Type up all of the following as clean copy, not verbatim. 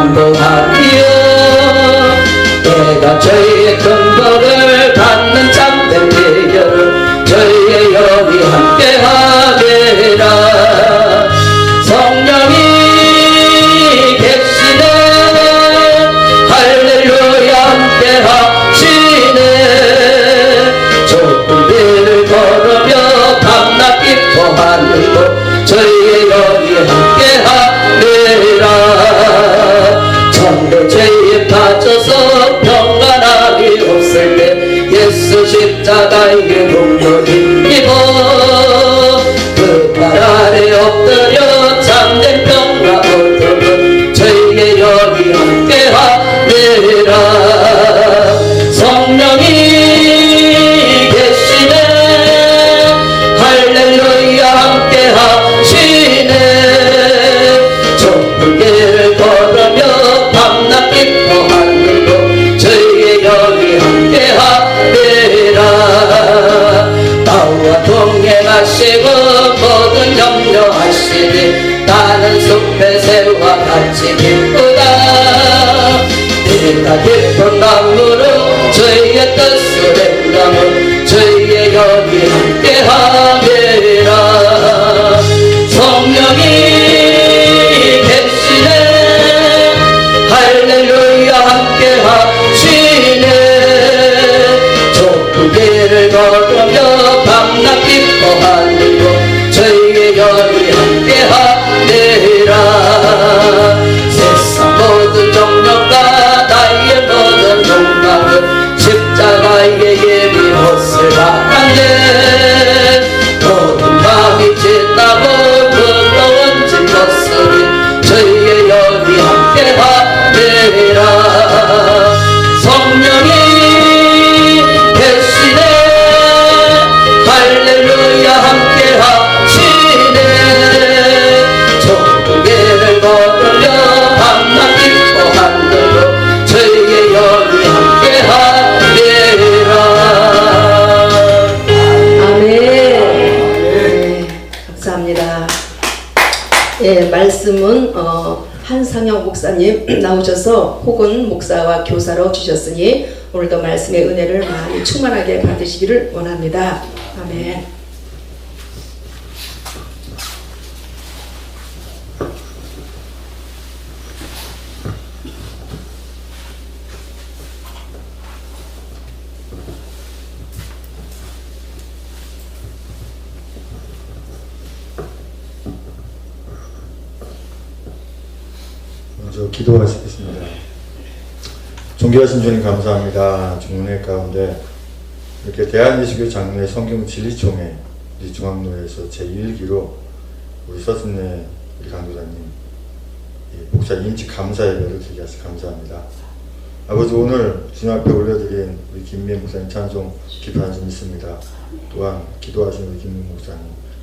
양보하리요. 내가 저희의 큰 복을 받는 참된 비결은 저희의 영이 함께하리라. 성령이 계시네. 할렐루야 함께하시네. 좁은 길을 걸으며 밤낮 기뻐하는 곳 저희의 영이 함께하리라. 천대 죄에 빠져서 평안함이 없을 때 예수 십자가의 공로 힘입어 그 발 아래 엎드려 참된 평화 얻음은 저희의 영이 함께하리라. 성령이 계시네. 할렐루야 함께하시네. 좁은 길을 걸으며 밤낮 기뻐하는 곳 저희의 영이 함께하리라. 나와 동행하시고 모든 염려하시니 나는 숲의 새와 같이 기쁘다. 내가 깊은 나무로 저희의 뜻을 행하면 저희의 영이 함께하리라. 성령이 계시네. 할렐루야 함께하시네. 좁은 길을 걸으며 밤낮 기뻐하는 곳 저희의 영이 함께하리라. 세상 모든 정욕과 나의 모든 욕망은 십자가의 예비 옷을 받았네. 모든 밤이 지나고 무거운 짐 벗으니 저희의 영이 함께하리라. 성령이 계시네. 할렐루야 함께하시네. 좁은 길을 걸으며 밤낮 기뻐하는 곳 저희의 영이 함께하리라. 아멘. 네, 감사합니다. 예, 말씀은 한상영 목사님 나오셔서 혹은 목사와 교사로 주셨으니 오늘도 말씀의 은혜를 많이 충만하게 받으시기를 원합니다. 아멘. 먼저 기도하시겠습니다. 존귀하신 주님 감사합니다. 주문회 가운데 이렇게 대한예수교 장로회 성경 진리총회 우리 중앙로에서 제1기로 우리 서순례 우리 강도자님 목사 인직 감사 예배를 드리게 하셔서 감사합니다. 아버지 오늘 주님 앞에 올려드린 우리 김민 목사님 찬송 깊은 한숨 있습니다. 또한 기도하신 우리 김민 목사님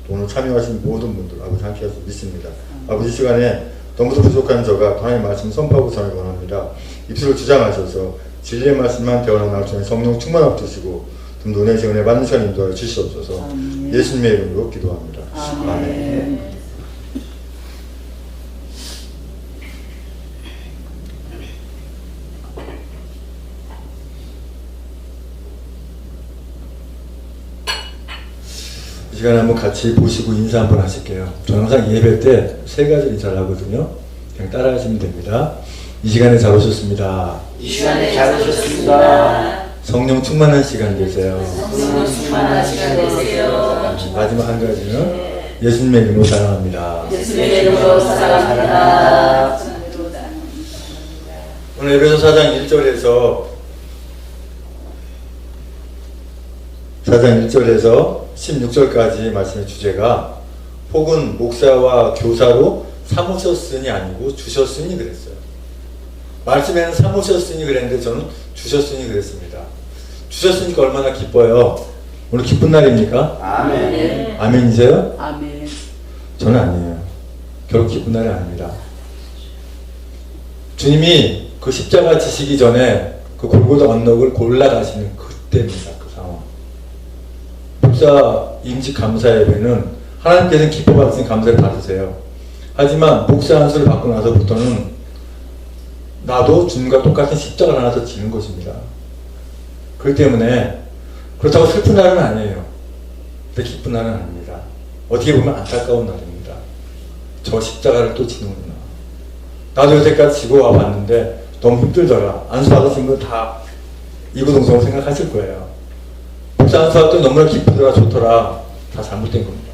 또 오늘 참여하신 모든 분들 아버지 함께 하셔서 믿습니다. 아버지 시간에 너무도 부족한 저가 하나님의 말씀 선포하고 전하기 원합니다. 입술을 주장하셔서 진리의 말씀만 대원하는 나중에 성령 충만함 주시고 눈의 시간에 받는 시간 인도하여 주시옵소서. 예수님의 이름으로 기도합니다. 아멘. 이 시간에 한번 같이 보시고 인사 한번 하실게요. 저는 항상 예배 때 세 가지 인사를 하거든요. 그냥 따라 하시면 됩니다. 이 시간에 잘 오셨습니다. 이 시간에 잘 오셨습니다. 성령 충만한 시간 되세요. 성령 충만한 시간 되세요. 마지막 한 가지는 예수님의 이름으로 사랑합니다. 예수님의 이름으로 사랑합니다. 오늘 에베소 4장 1절에서 16절까지 말씀의 주제가 혹은 목사와 교사로 삼으셨으니 아니고 주셨으니 그랬어요. 말씀에는 삼으셨으니 그랬는데 저는 주셨으니 그랬습니다. 주셨으니까 얼마나 기뻐요. 오늘 기쁜 날입니까? 아멘. 아멘이세요? 아멘. 저는 아니에요. 결코 기쁜 날이 아닙니다. 주님이 그 십자가 지시기 전에 그 골고다 언덕을 골라가시는 그때입니다. 그 상황. 목사 임직 감사 예배는 하나님께서는 기뻐 받으신 감사를 받으세요. 하지만 목사 안수를 받고 나서부터는 나도 주님과 똑같은 십자가를 하나 더 지는 것입니다. 그렇기 때문에 그렇다고 슬픈 날은 아니에요. 근데 기쁜 날은 아닙니다. 어떻게 보면 안타까운 날입니다. 저 십자가를 또 지는구나. 나도 여태까지 지고 와봤는데 너무 힘들더라. 안수 받으신 분 다 이구동성으로 생각하실 거예요. 목사 안수 받더니 너무나 기쁘더라, 좋더라. 다 잘못된 겁니다.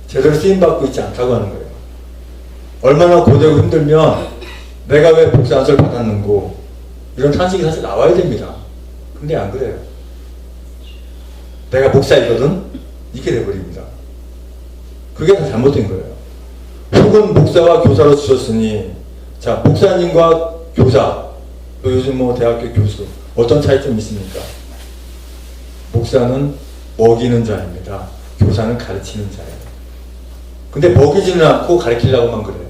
제대로 쓰임받고 있지 않다고 하는 거예요. 얼마나 고되고 힘들면 내가 왜 목사 안수를 받았는고 이런 탄식이 사실 나와야 됩니다. 근데 안 그래요. 내가 목사이거든? 이렇게 돼버립니다. 그게 다 잘못된 거예요. 혹은 목사와 교사로 주셨으니, 자, 목사님과 교사, 또 요즘 뭐 대학교 교수, 어떤 차이점이 있습니까? 목사는 먹이는 자입니다. 교사는 가르치는 자예요. 근데 먹이지는 않고 가르치려고만 그래요.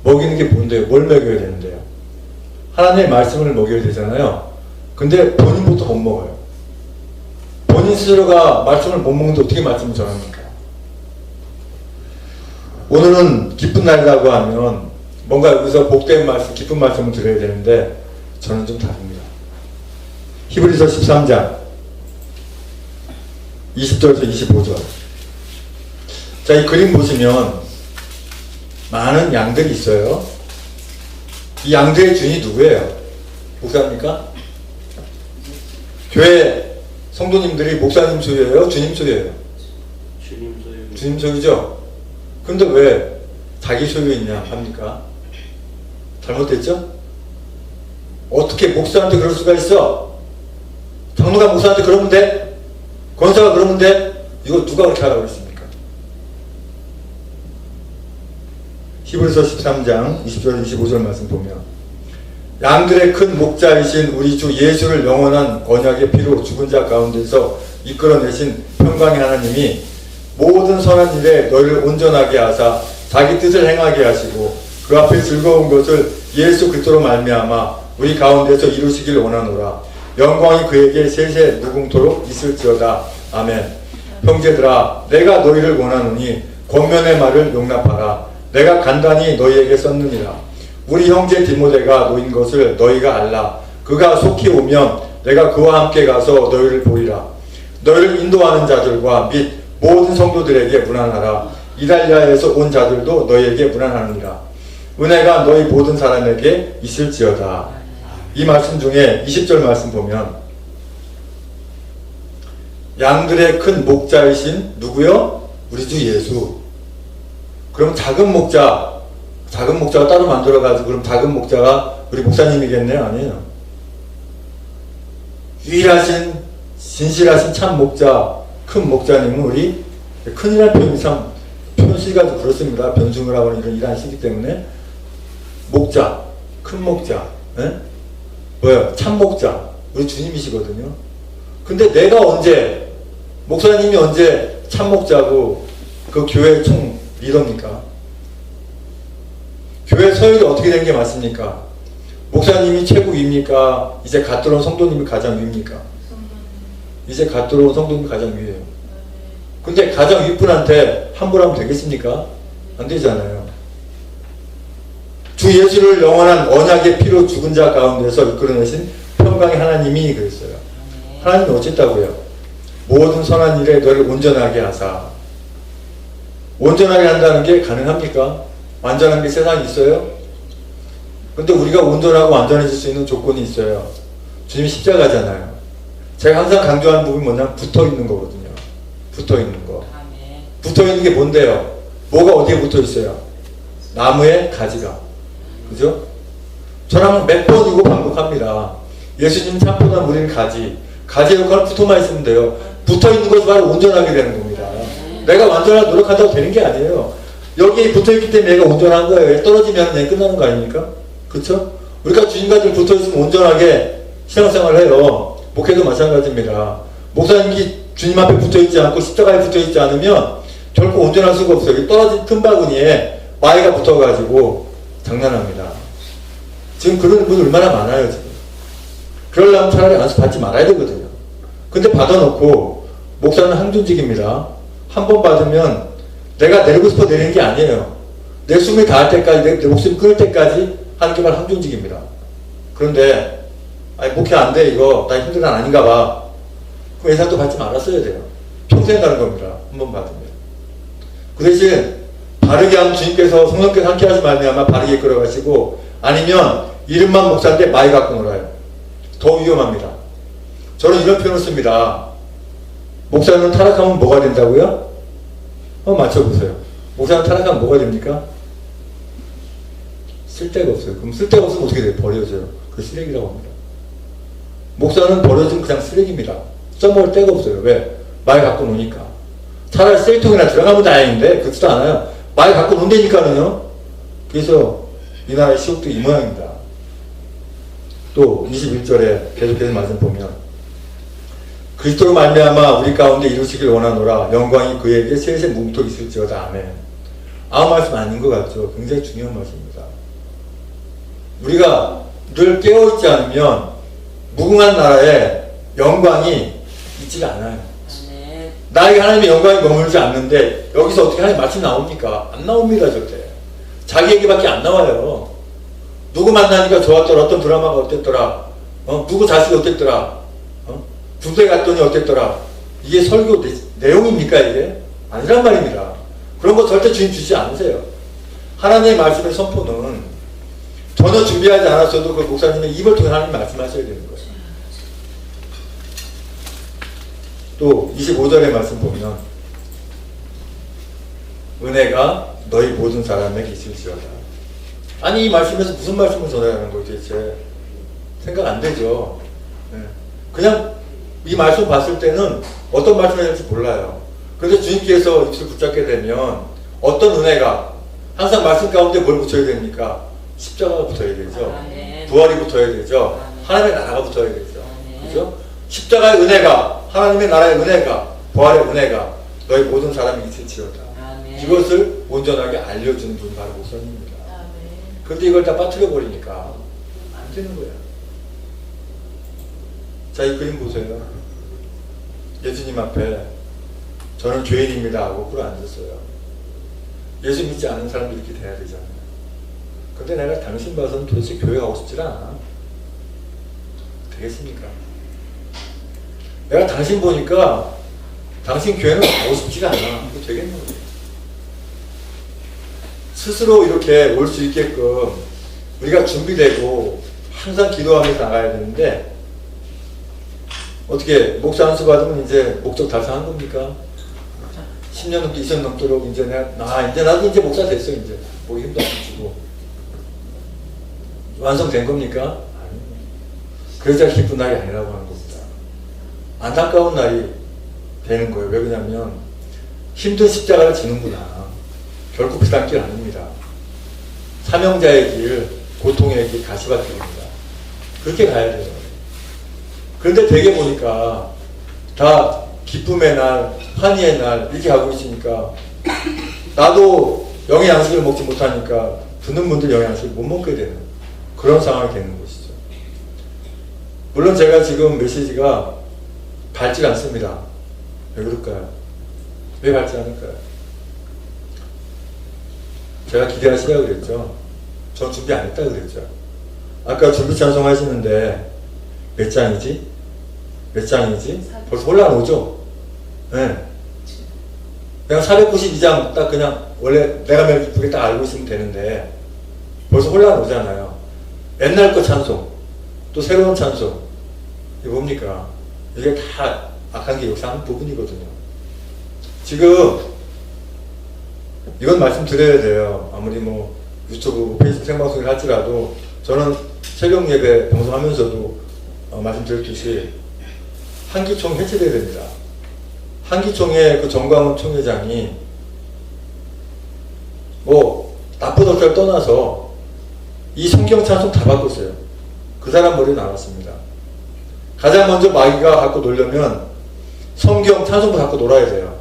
먹이는 게 뭔데요? 뭘 먹여야 되는데요? 하나님의 말씀을 먹여야 되잖아요. 근데 본인부터 못 먹어요. 본인 스스로가 말씀을 못 먹는데 어떻게 말씀을 전합니까? 오늘은 기쁜 날이라고 하면 뭔가 여기서 복된 말씀, 기쁜 말씀을 드려야 되는데 저는 좀 다릅니다. 히브리서 13장 20절에서 25절. 자, 이 그림 보시면 많은 양들이 있어요. 이 양들의 주인이 누구예요? 목사입니까? 교회 성도님들이 목사님 소유예요? 주님 소유예요? 주님 소유. 주님 소유죠? 근데 왜 자기 소유이냐 합니까? 잘못됐죠? 어떻게 목사한테 그럴 수가 있어? 장로가 목사한테 그러면 돼? 권사가 그러면 돼? 이거 누가 그렇게 하라고 했습니까? 히브리서 13장 20절 25절 말씀 보면 양들의 큰 목자이신 우리 주 예수를 영원한 언약의 피로 죽은 자 가운데서 이끌어내신 평강의 하나님이 모든 선한 일에 너희를 온전하게 하사 자기 뜻을 행하게 하시고 그 앞에 즐거운 것을 예수 그리스도로 말미암아 우리 가운데서 이루시길 원하노라. 영광이 그에게 세세 무궁토록 있을지어다. 아멘. 형제들아, 내가 너희를 원하노니 권면의 말을 용납하라. 내가 간단히 너희에게 썼느니라. 우리 형제 디모데가 놓인 것을 너희가 알라. 그가 속히 오면 내가 그와 함께 가서 너희를 보이라. 너희를 인도하는 자들과 및 모든 성도들에게 문안하라. 이달리아에서 온 자들도 너희에게 문안하느니라. 은혜가 너희 모든 사람에게 있을지어다. 이 말씀 중에 20절 말씀 보면 양들의 큰 목자이신 누구요? 우리 주 예수. 그럼 작은 목자가 따로 만들어가지고 그럼 작은 목자가 우리 목사님이겠네요? 아니에요. 유일하신 진실하신 참 목자, 큰 목자님은 우리 큰이라는 표현이 참 표현시가 좀 그렇습니다. 변증을 하고는 이런 일을 하시기 때문에 목자, 큰 목자, 뭐야? 참 목자, 우리 주님이시거든요. 근데 내가 언제, 목사님이 언제 참 목자고 그 교회 총 리더입니까? 교회 서열이 어떻게 된 게 맞습니까? 목사님이 최고 위입니까? 이제 갓 들어온 성도님이 가장 위입니까? 이제 갓 들어온 성도님이 가장 위에요. 근데 가장 윗분한테 함부로 하면 되겠습니까? 안 되잖아요. 주 예수를 영원한 언약의 피로 죽은 자 가운데서 이끌어내신 평강의 하나님이 그랬어요. 하나님이 어쨌다고요? 모든 선한 일에 너를 온전하게 하사. 온전하게 한다는 게 가능합니까? 완전한 게 세상에 있어요? 근데 우리가 온전하고 완전해질 수 있는 조건이 있어요. 주님이 십자가잖아요. 제가 항상 강조하는 부분이 뭐냐면 붙어있는 거거든요. 붙어있는 거. 붙어있는 게 뭔데요? 뭐가 어디에 붙어있어요? 나무의 가지가. 그죠? 저는 몇 번이고 반복합니다. 예수님 참보다 우리는 가지. 가지의 역할은 붙어만 있으면 돼요. 붙어있는 것이 바로 온전하게 되는 겁니다. 내가 완전하게 노력한다고 되는 게 아니에요. 여기에 붙어있기 때문에 얘가 온전한 거예요. 떨어지면 그냥 끝나는 거 아닙니까? 그쵸? 우리가 주님과 늘 붙어있으면 온전하게 신앙생활을 해요. 목회도 마찬가지입니다. 목사님이 주님 앞에 붙어있지 않고 십자가에 붙어있지 않으면 결코 온전할 수가 없어요. 떨어진 큰 바구니에 마이가 붙어가지고 장난합니다. 지금 그런 분 얼마나 많아요, 지금. 그러려면 차라리 안수 받지 말아야 되거든요. 근데 받아놓고, 목사는 항존직입니다. 한 번 받으면 내가 내리고 싶어 내리는 게 아니에요. 내 숨이 닿을 때까지, 내 목숨이 끊을 때까지 하는 게 바로 항존직입니다. 그런데 아니 목회 안 돼 이거 나 힘든 건 아닌가 봐. 그럼 예산도 받지 말았어야 돼요. 평생 가는 겁니다. 한 번 받으면. 그 대신 바르게 하면 주님께서 성령께서 함께 하지 말면 바르게 이끌어가시고, 아니면 이름만 목사인데 많이 갖고 놀아요. 더 위험합니다. 저는 이런 표현을 씁니다. 목사는 타락하면 뭐가 된다고요? 맞춰보세요. 목사는 타락하면 뭐가 됩니까? 쓸데가 없어요. 그럼 쓸데가 없으면 어떻게 돼요? 버려져요. 그 쓰레기라고 합니다. 목사는 버려진 그냥 쓰레기입니다. 써먹을 데가 없어요. 왜? 많이 갖고 노니까. 차라리 쓰레기통이나 들어가면 다행인데 그렇지도 않아요. 많이 갖고 논다니까는요. 그래서 이 나라의 시국도 이 모양입니다. 또 21절에 계속해서 말씀 보면 그리스도로 말미암아 우리 가운데 이루시길 원하노라. 영광이 그에게 셋의 몸통 있을지어다. 아멘. 아무 말씀 아닌 것 같죠. 굉장히 중요한 말씀입니다. 우리가 늘 깨어있지 않으면 무궁한 나라에 영광이 있지가 않아요. 나에게 하나님의 영광이 머물지 않는데 여기서 어떻게 하나님 말씀 나옵니까? 안 나옵니다. 절대. 자기 얘기밖에 안 나와요. 누구 만나니까 좋았더라. 어떤 드라마가 어땠더라. 누구 자식이 어땠더라. 군대 갔더니 어땠더라. 이게 설교 내용입니까 이게? 아니란 말입니다. 그런 거 절대 주님 주지 않으세요. 하나님의 말씀의 선포는 전혀 준비하지 않았어도 그 목사님의 입을 통해 하나님 말씀하셔야 되는 거예요. 또 25절의 말씀 보면 은혜가 너희 모든 사람에게 있을지어다. 아니 이 말씀에서 무슨 말씀을 전하는 거예요 도대체? 생각 안 되죠. 그냥 이 말씀 봤을 때는 어떤 말씀을 해야 될지 몰라요. 그런데 주님께서 입술 붙잡게 되면 어떤 은혜가, 항상 말씀 가운데 뭘 붙여야 됩니까? 십자가가 붙어야 되죠. 부활이 붙어야 되죠. 하나님의 나라가 붙어야 되죠. 그죠? 십자가의 은혜가, 하나님의 나라의 은혜가, 부활의 은혜가 너희 모든 사람이 있을지어다. 이것을 온전하게 알려주는 분이 바로 목사님입니다. 그런데 이걸 다 빠뜨려 버리니까 안 되는 거야. 자, 이 그림 보세요. 예수님 앞에 저는 죄인입니다 하고 꿇어 앉았어요. 예수 믿지 않는 사람도 이렇게 돼야 되잖아요. 근데 내가 당신 봐서는 도대체 교회 가고 싶지 않아. 되겠습니까? 내가 당신 보니까 당신 교회는 가고 싶지가 않아. 이거 되겠는 거예요. 스스로 이렇게 올 수 있게끔 우리가 준비되고 항상 기도하면서 나가야 되는데, 어떻게 목사 안수 받으면 이제 목적 달성한 겁니까? 10년 넘게 20년 넘도록 이제 나도 이제 목사 됐어. 이제 뭐 힘도 안 주고 완성된 겁니까? 아니요. 그러자 기쁜 날이 아니라고 하는 겁니다. 안타까운 날이 되는 거예요. 왜 그러냐면 힘든 십자가를 지는구나. 결코 비단 길 아닙니다. 사명자의 길, 고통의 길, 가시밭 길입니다. 그렇게 가야 돼요. 그런데 되게 보니까 다 기쁨의 날, 환희의 날 이렇게 가고 있으니까 나도 영의 양식을 먹지 못하니까 듣는 분들 영의 양식을 못 먹게 되는 그런 상황이 되는 것이죠. 물론 제가 지금 메시지가 밝지 않습니다. 왜 그럴까요? 왜 밝지 않을까요? 제가 기대하시라고 그랬죠. 전 준비 안 했다고 그랬죠. 아까 준비 찬송 하시는데 몇 장이지? 몇 장이지? 벌써 올라오죠? 네. 그냥 492장 딱 그냥 원래 내가 매우 이쁘게 딱 알고 있으면 되는데 벌써 올라오잖아요. 옛날 거 찬송, 또 새로운 찬송. 이게 뭡니까? 이게 다 악한 게 역사하는 부분이거든요. 지금 이건 말씀드려야 돼요. 아무리 뭐 유튜브, 페이스북 생방송을 할지라도 저는 새벽 예배 방송하면서도 말씀드렸듯이 한기총 해체돼야 됩니다. 한기총의 그 정광훈 총회장이 뭐 나쁜 어쩔 떠나서 이 성경 찬송 다 바꿨어요. 그 사람 머리에 나왔습니다. 가장 먼저 마귀가 갖고 놀려면 성경 찬송도 갖고 놀아야 돼요.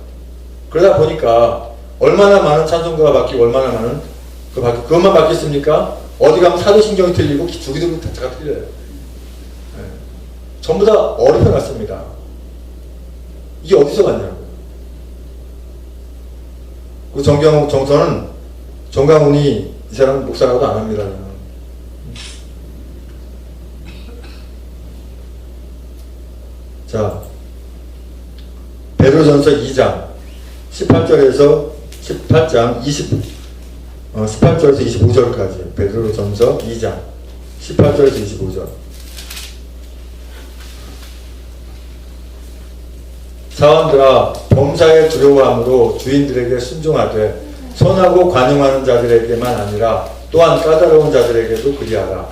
그러다 보니까 얼마나 많은 찬송가가 바뀌고 얼마나 많은 그것만 바뀌었습니까? 어디 가면 사도신경이 틀리고 주기도문 자체가 틀려요. 네. 전부 다 어렵게 났습니다. 이게 어디서 갔냐고요. 그 정경욱 정서는 정강훈이 이 사람은 목사라고도 안 합니다. 자, 베드로전서 2장 18절에서 25절까지 베드로전서 2장 18절에서 25절. 사원들아, 범사에 두려워함으로 주인들에게 순종하되 선하고 관용하는 자들에게만 아니라 또한 까다로운 자들에게도 그리하라.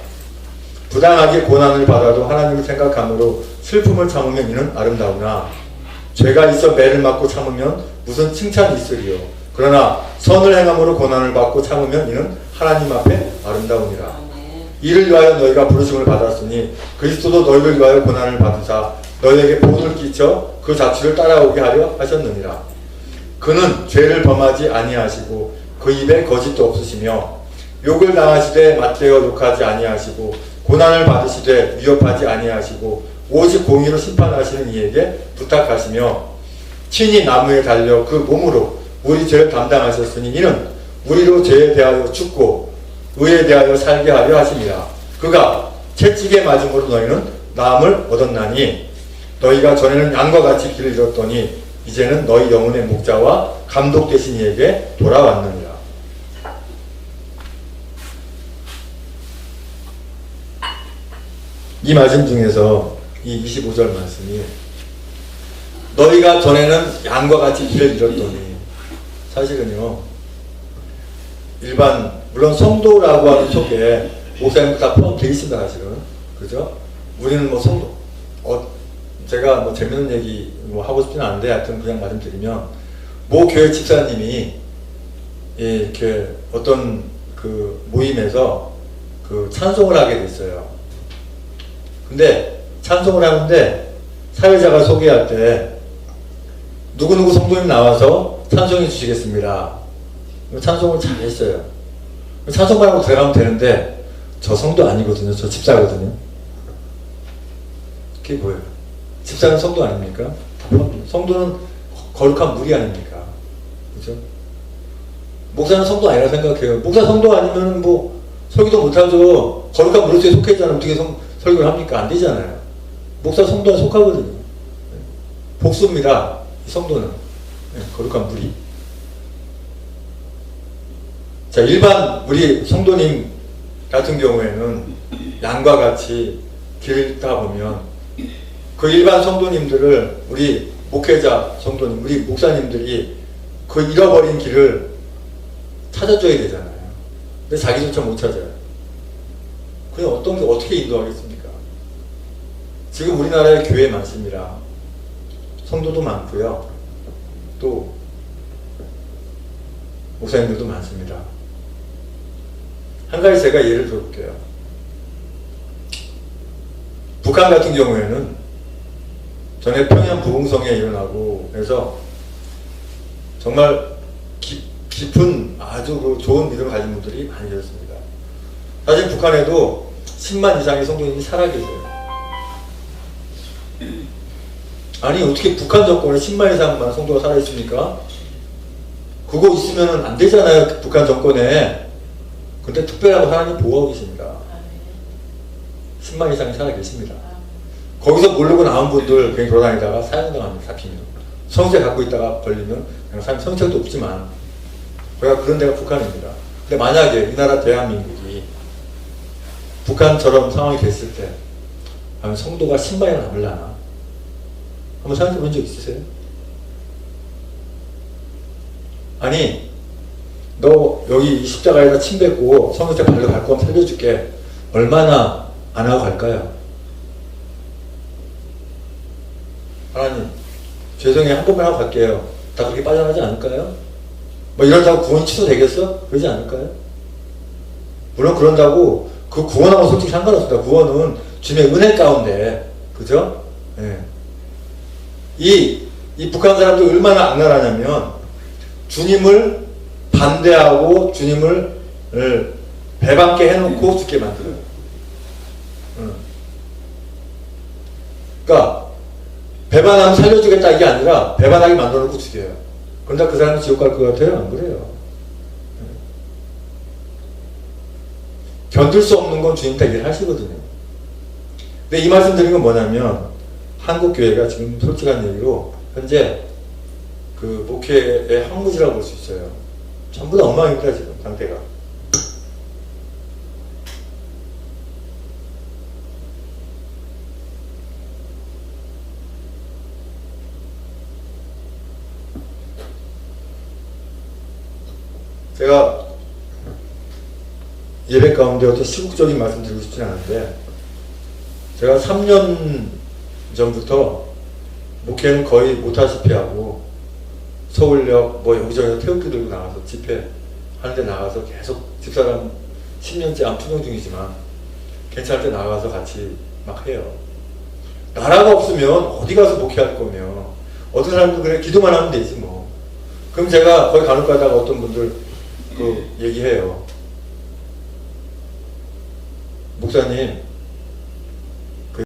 부당하게 고난을 받아도 하나님을 생각함으로 슬픔을 참으면 이는 아름다우나 죄가 있어 매를 맞고 참으면 무슨 칭찬이 있으리요. 그러나 선을 행함으로 고난을 받고 참으면 이는 하나님 앞에 아름다우니라. 이를 위하여 너희가 부르심을 받았으니 그리스도도 너희를 위하여 고난을 받으사 너희에게 본을 끼쳐 그 자취를 따라오게 하려 하셨느니라. 그는 죄를 범하지 아니하시고 그 입에 거짓도 없으시며 욕을 당하시되 맞대어 욕하지 아니하시고 고난을 받으시되 위협하지 아니하시고 오직 공의로 심판하시는 이에게 부탁하시며 친히 나무에 달려 그 몸으로 우리 죄를 담당하셨으니 이는 우리로 죄에 대하여 죽고 의에 대하여 살게 하려 하심이라. 그가 채찍에 맞음으로 너희는 나음을 얻었나니 너희가 전에는 양과 같이 길을 잃었더니 이제는 너희 영혼의 목자와 감독 되신 이에게 돌아왔느니라. 이 말씀 중에서 이 25절 말씀이 너희가 전에는 양과 같이 길을 잃었더니, 사실은요 일반 물론 성도라고 하는 속에 목사님도 다 포함되어 있습니다. 사실은 그죠? 우리는 뭐 성도 제가 뭐 재밌는 얘기 뭐 하고 싶지는 않은데 하여튼 그냥 말씀드리면 모 교회 집사님이 이렇게 어떤 그 모임에서 그 찬송을 하게 됐어요. 근데 찬송을 하는데 사회자가 소개할 때 누구누구 성도님 나와서 찬송해 주시겠습니다. 찬송을 잘 했어요. 찬송만 하고 들어가면 되는데 저 성도 아니거든요. 저 집사거든요. 그게 뭐예요? 집사는 성도 아닙니까? 성도는 거룩한 무리 아닙니까? 그죠? 목사는 성도 아니라 생각해요. 목사 성도 아니면 뭐 설교도 못하죠. 거룩한 무리에 속해 있잖아요. 어떻게 설교를 합니까? 안 되잖아요. 목사 성도에 속하거든요. 복수입니다. 이 성도는 거룩한 무리. 자, 일반 우리 성도님 같은 경우에는 양과 같이 길을 잃다 보면 그 일반 성도님들을 우리 목회자 성도님, 우리 목사님들이 그 잃어버린 길을 찾아줘야 되잖아요. 근데 자기조차 못 찾아요. 그냥 어떻게 인도하겠습니까? 지금 우리나라에 교회 많습니다. 성도도 많고요. 또 목사님들도 많습니다. 한 가지 제가 예를 들어볼게요. 북한 같은 경우에는 전에 평양 부흥성에 일어나고 그래서 정말 깊은 아주 좋은 믿음을 가진 분들이 많이 계셨습니다. 사실 북한에도 10만 이상의 성도님이 살아계세요. 아니 어떻게 북한 정권에 10만 이상만 성도가 살아있습니까? 그거 있으면 안 되잖아요. 북한 정권에. 근데 특별하고 하나님 보호하고 계십니다. 10만 이상이 살아계십니다. 거기서 모르고 나온 분들 그냥 돌아다니다가 사형당합니다. 잡히면. 성세 갖고 있다가 걸리면 그냥 성책도 없지만 그런 데가 북한입니다. 근데 만약에 이 나라 대한민국이 북한처럼 상황이 됐을 때 성도가 10만이나 남으려나? 한번 생각해 본 적 있으세요? 아니 너 여기 십자가에다 침 뱉고 성도체 발로 갈 거면 살려줄게. 얼마나 안 하고 갈까요? 하나님 죄송해요. 한 번만 하고 갈게요. 다 그렇게 빠져나가지 않을까요? 뭐 이런다고 구원이 취소되겠어? 그러지 않을까요? 물론 그런다고 그 구원하고 솔직히 상관없습니다. 구원은 주님의 은혜 가운데 그죠? 네. 이 북한 사람들이 얼마나 악랄하냐면 주님을 반대하고 주님을 배반케 해놓고 죽게 만들어요. 그러니까 배반하면 살려주겠다 이게 아니라 배반하게 만들어놓고 죽여요. 그런데 그 사람이 지옥 갈 것 같아요? 안 그래요. 견딜 수 없는 건 주님 다 일을 하시거든요. 근데 이 말씀 드린 건 뭐냐면 한국교회가 지금 솔직한 얘기로 현재 그 목회의 황무지라고 볼 수 있어요. 전부 다 엉망입니다 지금 상태가. 제가 예배 가운데 어떤 시국적인 말씀 드리고 싶지 않은데 제가 3년 전부터 목회는 거의 못하시피 하고 서울역 뭐 여기저기서 태극기 들고 나가서 집회 하는데 나가서 계속 집사람 10년째 암 투병 중이지만 괜찮을 때 나가서 같이 막 해요. 나라가 없으면 어디 가서 목회할 거며 어떤 사람도 그래 기도만 하면 되지 뭐. 그럼 제가 거기 간혹 가다가 어떤 분들 그 얘기해요. 목사님